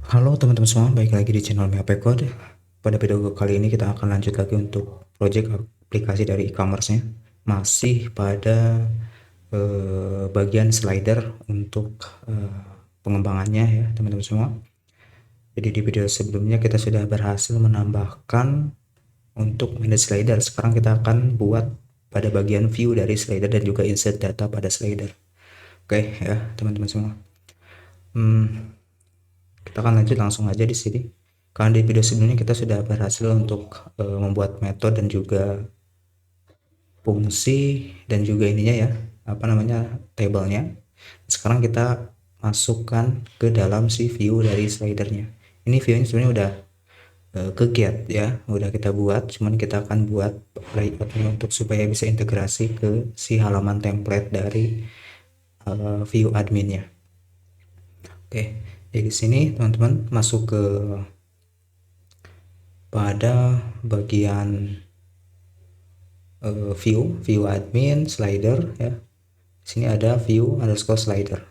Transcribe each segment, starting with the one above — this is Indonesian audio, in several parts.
Halo teman-teman semua, baik lagi di channel MHP Code. Pada video kali ini kita akan lanjut lagi untuk project aplikasi dari e-commerce-nya. Masih pada bagian slider untuk pengembangannya ya teman-teman semua. Jadi di video sebelumnya kita sudah berhasil menambahkan untuk manage slider. Sekarang kita akan buat pada bagian view dari slider dan juga insert data pada slider. Oke ya teman-teman semua. Kita akan lanjut langsung aja di sini. Karena di video sebelumnya kita sudah berhasil untuk membuat metode dan juga fungsi dan juga ininya ya, apa namanya, tabelnya. Sekarang kita masukkan ke dalam si view dari slidernya. Ini viewnya sebenarnya udah ke get ya, udah kita buat, cuman kita akan buat layoutnya untuk supaya bisa integrasi ke si halaman template dari view adminnya. Oke, jadi di sini teman-teman masuk ke pada bagian view admin slider ya. Di sini ada view underscore slider.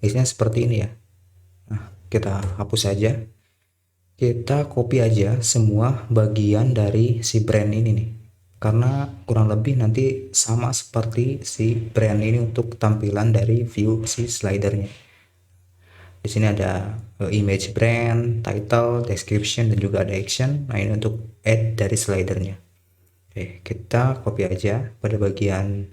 Isinya seperti ini ya. Nah, kita hapus saja. Kita copy aja semua bagian dari si brand ini nih. Karena kurang lebih nanti sama seperti si brand ini untuk tampilan dari view si slidernya. Di sini ada image brand, title, description, dan juga ada action. Nah, ini untuk add dari slidernya. Oke, kita copy aja pada bagian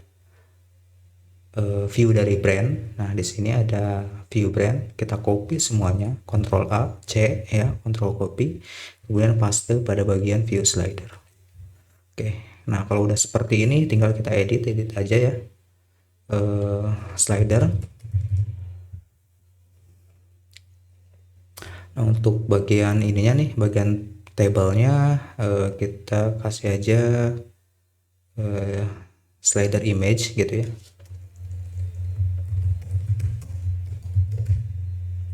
view dari brand. Nah, di sini ada view brand, kita copy semuanya, Ctrl A, C ya, Ctrl copy, kemudian paste pada bagian view slider. Oke, nah kalau udah seperti ini tinggal kita edit aja ya slider. Nah, untuk bagian ininya nih, bagian tabelnya kita kasih aja slider image gitu ya.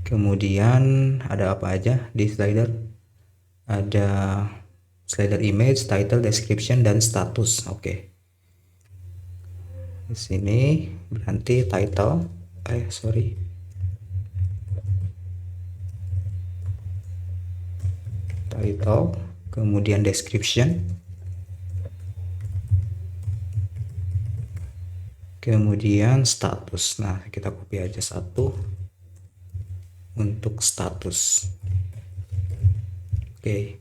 Kemudian ada apa aja di slider? Ada slider image, title, description, dan status. Oke. Di sini berarti title, title, kemudian description, kemudian status. Nah, kita copy aja satu untuk status. Oke.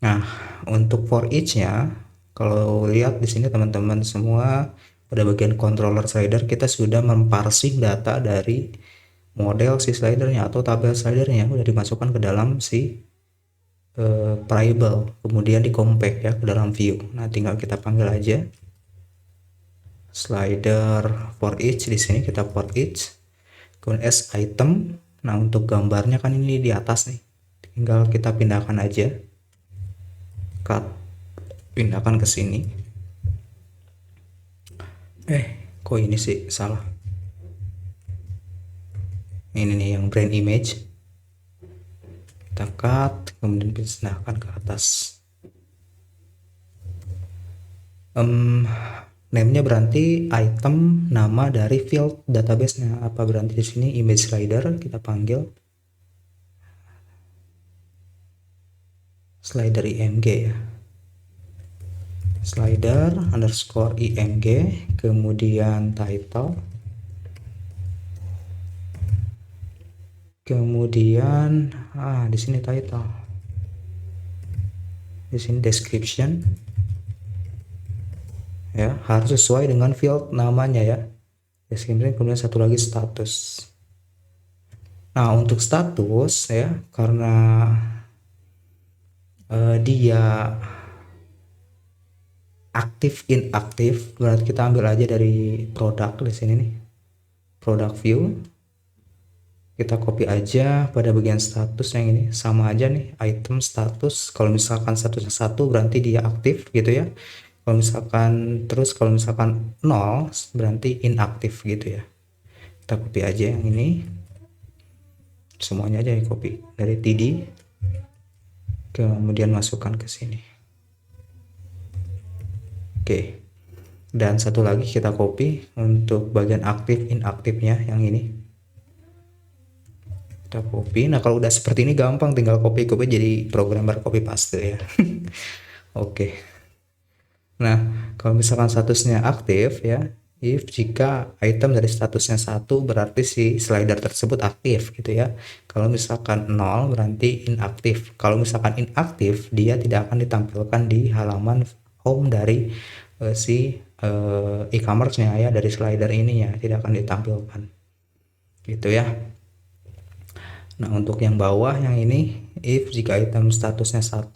Nah, untuk for each-nya, kalau lihat di sini teman-teman semua, pada bagian controller slider kita sudah memparsing data dari model si slidernya atau tabel slidernya udah dimasukkan ke dalam si variable, kemudian di compact ya ke dalam view. Nah, tinggal kita panggil aja slider for each. Di sini kita for each, kemudian as item. Nah, untuk gambarnya kan ini di atas nih, tinggal kita pindahkan aja, cut, pindahkan ke sini. Kok ini sih salah? Ini nih yang brand image, kita cut, kemudian pindahkan ke atas. Name-nya berarti item, nama dari field database-nya. Apa berarti di sini image slider, kita panggil slider img ya. Slider underscore img, kemudian title, kemudian di sini title, di sini description ya, harus sesuai dengan field namanya ya, description, kemudian satu lagi status. Nah, untuk status ya, karena dia aktif inaktif, berarti kita ambil aja dari produk di sini nih, product view. Kita copy aja pada bagian status yang ini, sama aja nih, item status. Kalau misalkan statusnya 1 berarti dia aktif gitu ya. Kalau misalkan 0 berarti inaktif gitu ya. Kita copy aja yang ini, semuanya aja, ya copy dari td, kemudian masukkan ke sini. Oke, dan satu lagi kita copy untuk bagian aktif inaktifnya yang ini. Kita copy. Nah, kalau udah seperti ini gampang, tinggal copy jadi programmer copy paste ya. Oke. Nah, kalau misalkan statusnya aktif ya, if jika item dari statusnya 1 berarti si slider tersebut aktif gitu ya. Kalau misalkan 0 berarti inaktif. Kalau misalkan inaktif, dia tidak akan ditampilkan di halaman home dari si e-commerce-nya ya, dari slider ininya tidak akan ditampilkan. Gitu ya. Nah, untuk yang bawah yang ini, if jika item statusnya 1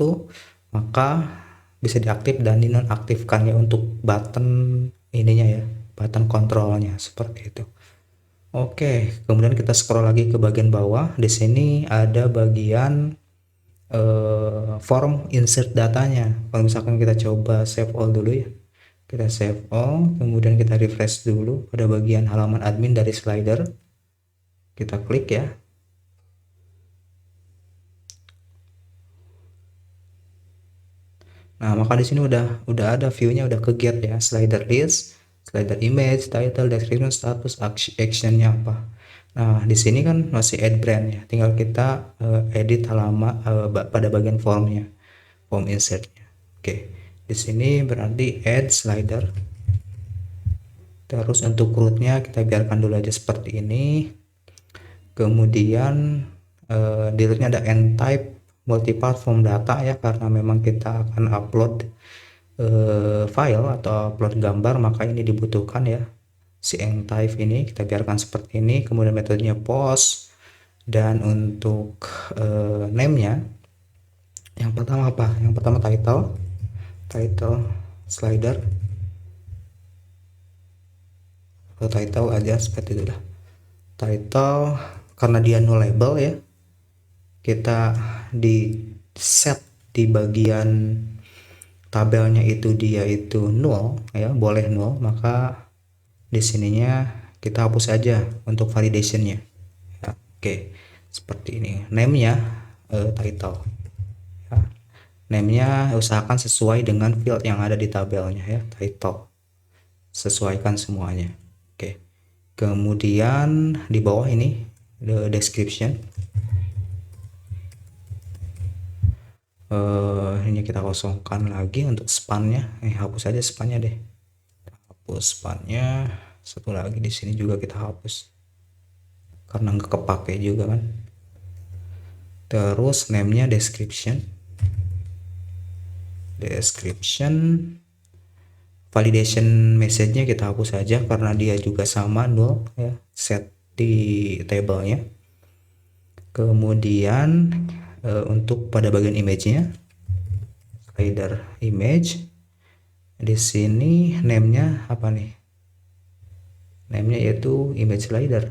maka bisa diaktif dan dinonaktifkan ya untuk button ininya ya, button kontrolnya seperti itu. Oke, kemudian kita scroll lagi ke bagian bawah. Di sini ada bagian form insert datanya. Kalau misalkan kita coba save all dulu ya. Kita save all, kemudian kita refresh dulu pada bagian halaman admin dari slider. Kita klik ya. Nah, maka di sini udah ada view-nya, udah ke get ya, slider list, slider image, title, description, status, action-nya apa. Nah, di sini kan masih add brand ya, tinggal kita edit halaman pada bagian formnya, form insertnya. Oke, di sini berarti add slider. Terus untuk root-nya kita biarkan dulu aja seperti ini. Kemudian delete-nya ada end type multipart form data ya, karena memang kita akan upload file atau upload gambar, maka ini dibutuhkan ya si end type ini. Kita biarkan seperti ini. Kemudian metodenya post, dan untuk name-nya yang pertama apa? Yang pertama title slider atau title aja seperti itu lah. Title karena dia no label ya, kita di set di bagian tabelnya itu dia itu nol ya, boleh nol, maka di sininya kita hapus saja untuk validationnya ya. Oke, seperti ini. Name-nya title ya. Name-nya usahakan sesuai dengan field yang ada di tabelnya ya, title, sesuaikan semuanya. Oke, kemudian di bawah ini the description. Ini kita kosongkan lagi untuk spannya. Hapus aja spannya deh. Hapus spannya. Satu lagi di sini juga kita hapus karena nggak kepake juga kan. Terus name-nya description. Validation message-nya kita hapus saja karena dia juga sama nol ya, set di tabelnya. Kemudian untuk pada bagian image-nya, slider image, di sini name-nya apa nih? Name-nya yaitu image slider.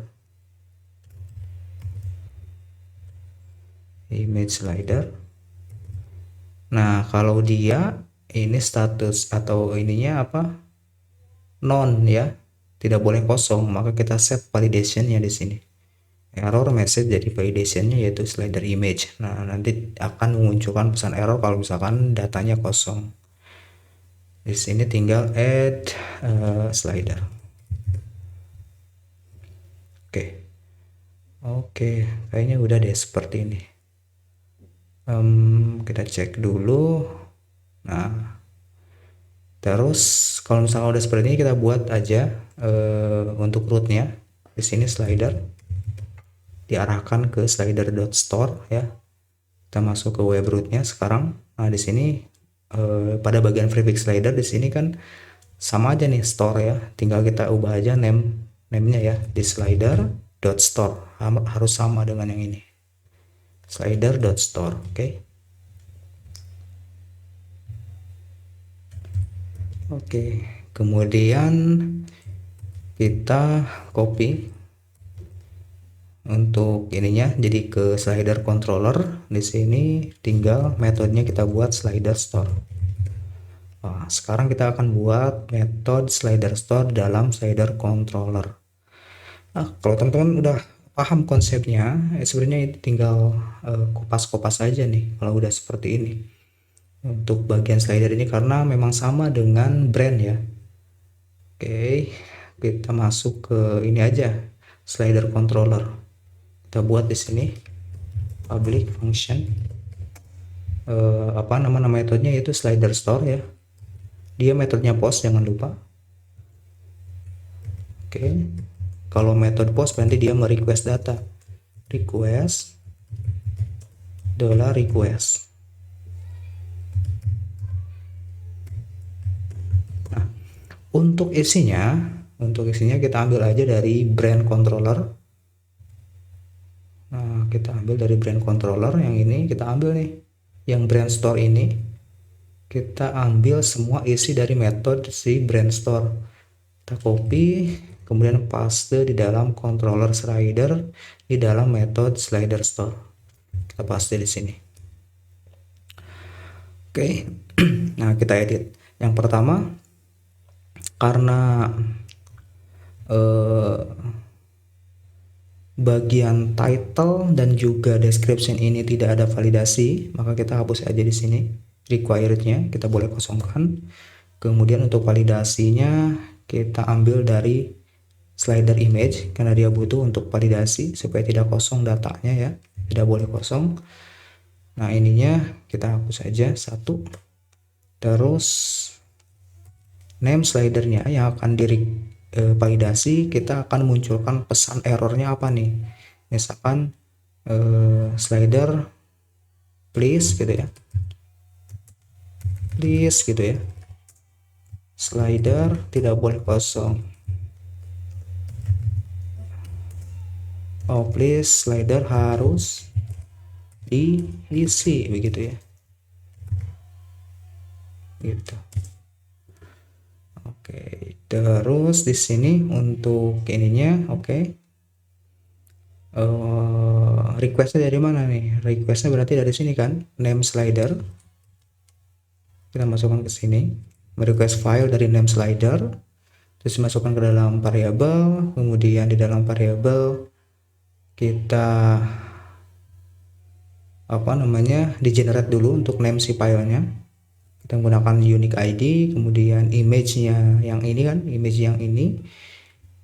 Nah, kalau dia ini status atau ininya apa? Non ya, tidak boleh kosong, maka kita set validation-nya di sini. Error message jadi validationnya yaitu slider image. Nah, nanti akan memunculkan pesan error kalau misalkan datanya kosong. Di sini tinggal add slider. Oke, kayaknya udah deh seperti ini. Kita cek dulu. Nah, terus kalau misalkan udah seperti ini, kita buat aja untuk rootnya. Di sini slider diarahkan ke slider.store ya. Kita masuk ke web rootnya sekarang. Nah, di sini pada bagian prefix slider di sini kan sama aja nih, store ya. Tinggal kita ubah aja name-nya ya di slider.store. Harus sama dengan yang ini. Slider.store, oke. Oke, kemudian kita copy untuk ininya jadi ke slider controller. Di sini tinggal metodenya kita buat slider store. Nah, sekarang kita akan buat metode slider store dalam slider controller. Nah, kalau teman-teman udah paham konsepnya, sebenarnya itu tinggal kupas-kupas aja nih kalau udah seperti ini. Untuk bagian slider ini karena memang sama dengan brand ya. Oke, kita masuk ke ini aja, slider controller. Kita buat di sini public function, nama metodenya yaitu slider store ya. Dia metodenya post, jangan lupa. Oke, kalau metode post berarti dia merequest data, request $request. Nah, untuk isinya kita ambil aja dari brand controller. Nah, kita ambil dari brand controller yang ini, kita ambil nih yang brand store ini, kita ambil semua isi dari metode si brand store, kita copy, kemudian paste di dalam controller slider di dalam metode slider store. Kita paste di sini. Oke. Nah, kita edit. Yang pertama, karena bagian title dan juga description ini tidak ada validasi, maka kita hapus aja di sini. Requirednya kita boleh kosongkan. Kemudian untuk validasinya kita ambil dari slider image karena dia butuh untuk validasi supaya tidak kosong datanya ya, tidak boleh kosong. Nah, ininya kita hapus aja satu. Terus name slidernya yang akan validasi, kita akan munculkan pesan errornya apa nih, misalkan slider please gitu ya, please gitu ya, slider tidak boleh kosong. Oh, please slider harus diisi begitu ya, gitu. Oke, terus di sini untuk ininya, oke. Requestnya dari mana nih? Requestnya berarti dari sini kan, name slider. Kita masukkan ke sini, merequest file dari name slider, terus masukkan ke dalam variabel, kemudian di dalam variabel kita di-generate dulu untuk name si filenya. Kita menggunakan unique ID, kemudian image-nya yang ini kan, image yang ini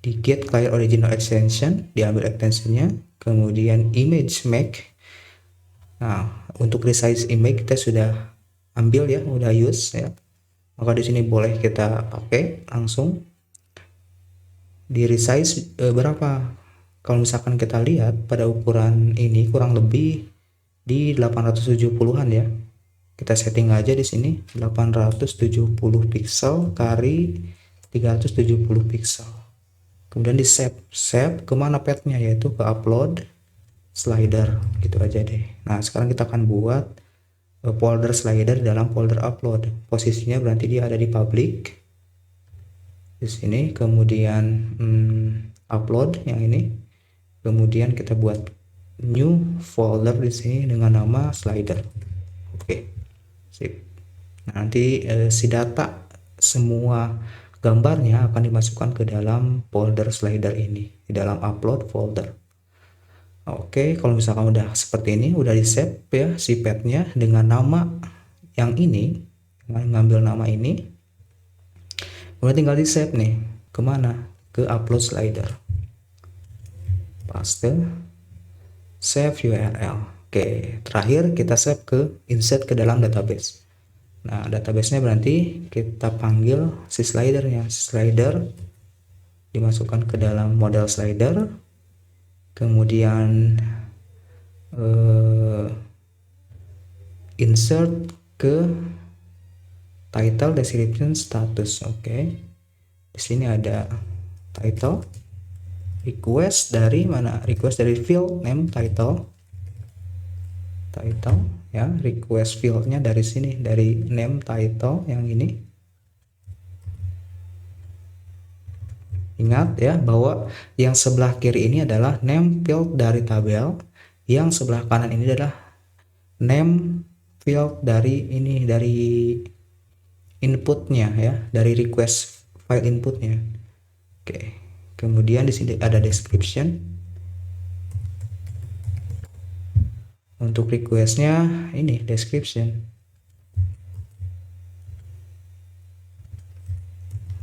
di get clear original extension, diambil extensionnya, kemudian image make. Nah, untuk resize image kita sudah ambil ya, udah use ya, maka di sini boleh kita pakai langsung. Di resize berapa? Kalau misalkan kita lihat pada ukuran ini kurang lebih di 870-an ya. Kita setting aja di sini 870 pixel kali 370 pixel. Kemudian di save kemana petnya, yaitu ke upload slider, gitu aja deh. Nah, sekarang kita akan buat folder slider dalam folder upload. Posisinya berarti dia ada di public di sini, kemudian upload yang ini, kemudian kita buat new folder di sini dengan nama slider. Oke, sip. Nah, nanti si data semua gambarnya akan dimasukkan ke dalam folder slider ini di dalam upload folder. Oke, kalau misalkan udah seperti ini, udah di save ya si petnya dengan nama yang ini, ngambil nama ini, udah tinggal di save nih kemana, ke upload slider, paste, save URL. Oke, terakhir kita save ke insert ke dalam database. Nah, databasenya berarti kita panggil si slidernya, slider dimasukkan ke dalam model slider, kemudian insert ke title, description, status. Oke, di sini ada title, request dari mana? Request dari field name title ya, request fieldnya dari sini, dari name title yang ini. Ingat ya bahwa yang sebelah kiri ini adalah name field dari tabel, yang sebelah kanan ini adalah name field dari ini, dari inputnya ya, dari request file inputnya. Oke, kemudian di sini ada description. Untuk requestnya ini description.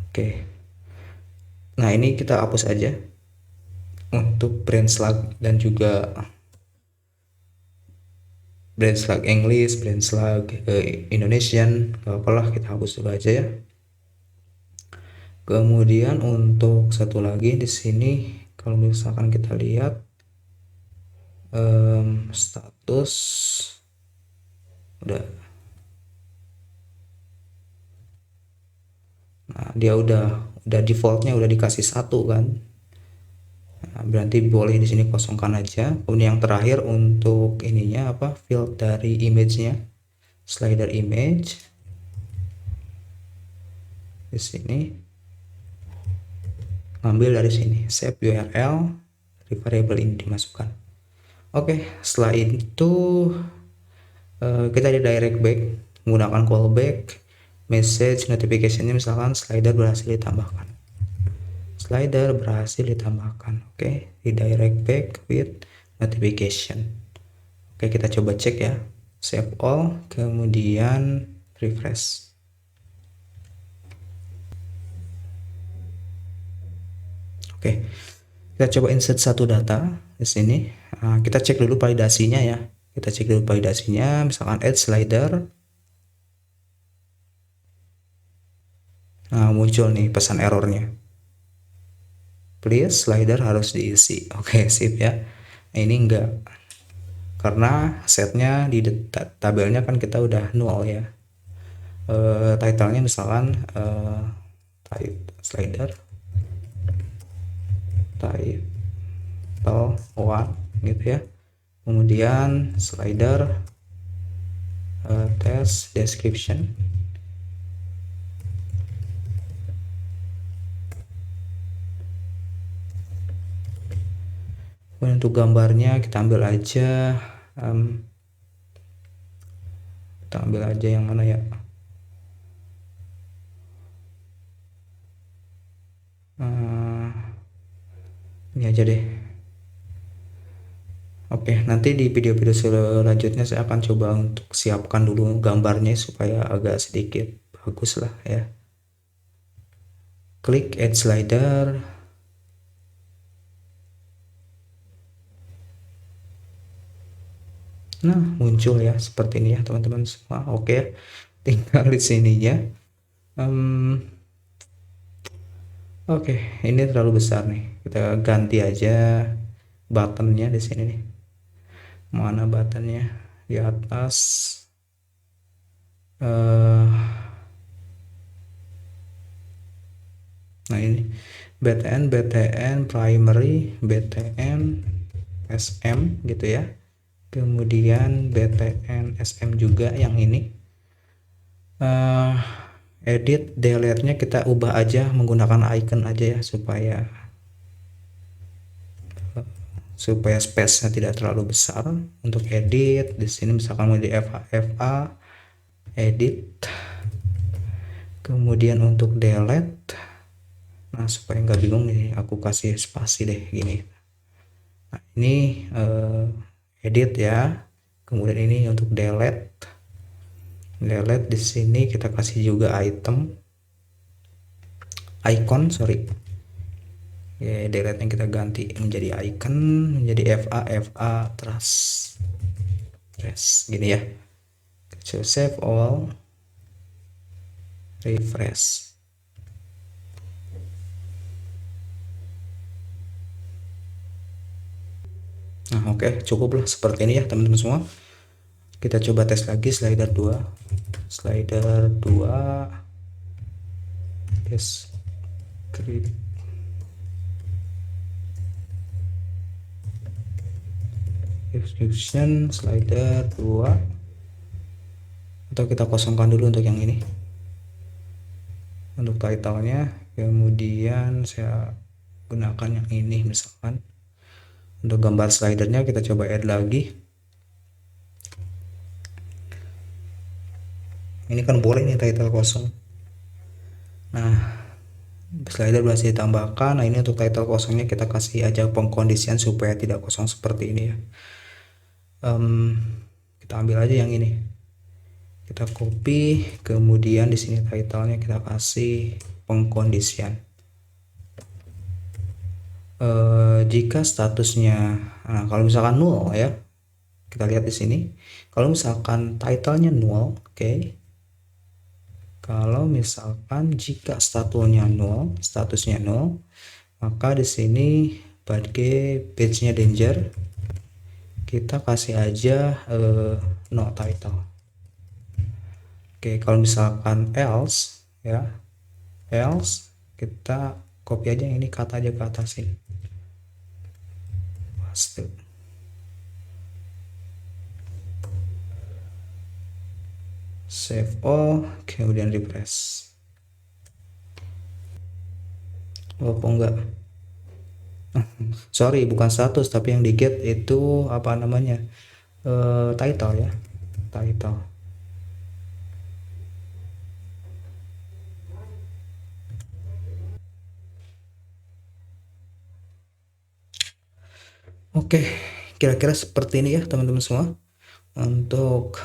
Oke. Nah, ini kita hapus aja. untuk brand slug dan juga brand slug English, brand slug Indonesian, gak apalah kita hapus dulu aja ya. Kemudian untuk satu lagi di sini kalau misalkan kita lihat status udah, nah dia udah defaultnya udah dikasih satu kan. Nah, berarti boleh di sini kosongkan aja. Kemudian yang terakhir untuk ininya apa, field dari image-nya, slider image di sini, ambil dari sini save URL, variable ini dimasukkan. Oke, setelah itu kita di direct back menggunakan callback message notification-nya, misalkan slider berhasil ditambahkan. Oke, di direct back with notification. Oke, kita coba cek ya, save all, kemudian refresh. Oke, kita coba insert satu data di sini. Nah, kita cek dulu validasinya ya. Misalkan add slider. Nah, muncul nih pesan errornya. Please slider harus diisi. Oke, sip ya. Nah, ini enggak. Karena setnya di tabelnya kan kita udah nol ya. Title-nya misalkan slider title 1 gitu ya. Kemudian slider test description. Kemudian untuk gambarnya kita ambil aja yang mana ya, ini aja deh. Oke, nanti di video-video selanjutnya saya akan coba untuk siapkan dulu gambarnya supaya agak sedikit bagus lah ya. Klik add slider. Nah, muncul ya seperti ini ya teman-teman semua. Oke, tinggal di sininya. Oke, ini terlalu besar nih. Kita ganti aja buttonnya di sini nih. Mana buttonnya? Di atas. Nah ini BTN primary, BTN SM gitu ya. Kemudian BTN SM juga yang ini. Edit delete-nya kita ubah aja menggunakan icon aja ya, supaya space-nya tidak terlalu besar. Untuk edit di sini misalkan mau di FA edit, kemudian untuk delete, nah supaya nggak bingung nih aku kasih spasi deh gini. Nah ini edit ya, kemudian ini untuk delete di sini kita kasih juga icon ya. Delete yang kita ganti menjadi icon, menjadi FA terus gini ya. So, save all, refresh. Nah oke, cukup lah seperti ini ya teman-teman semua. Kita coba tes lagi slider 2 description slider 2, atau kita kosongkan dulu untuk yang ini untuk title-nya. Kemudian saya gunakan yang ini misalkan. Untuk gambar slidernya kita coba add lagi. Ini kan boleh nih title kosong. Nah, slider berhasil ditambahkan. Nah, ini untuk title kosongnya kita kasih aja pengkondisian supaya tidak kosong seperti ini ya. Kita ambil aja yang ini. Kita copy, kemudian di sini title-nya kita kasih pengkondisian. Jika statusnya, nah kalau misalkan null ya, kita lihat di sini. Kalau misalkan title-nya null, oke. Kalau misalkan jika statusnya null, maka di sini badge page-nya danger. Kita kasih aja no title. Oke, kalau misalkan else ya, else kita copy aja ini, kata aja ke atas ini. Paste. Save all, kemudian refresh. Oh, kok enggak? Sorry, bukan status, tapi yang di get itu apa namanya? Title ya, title. Oke, kira-kira seperti ini ya teman-teman semua. Untuk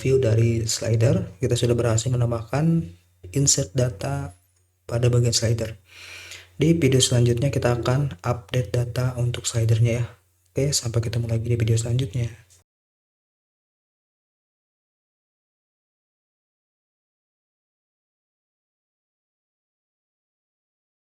view dari slider, kita sudah berhasil menambahkan insert data pada bagian slider. Di video selanjutnya kita akan update data untuk slidernya ya. Oke, sampai ketemu lagi di video selanjutnya.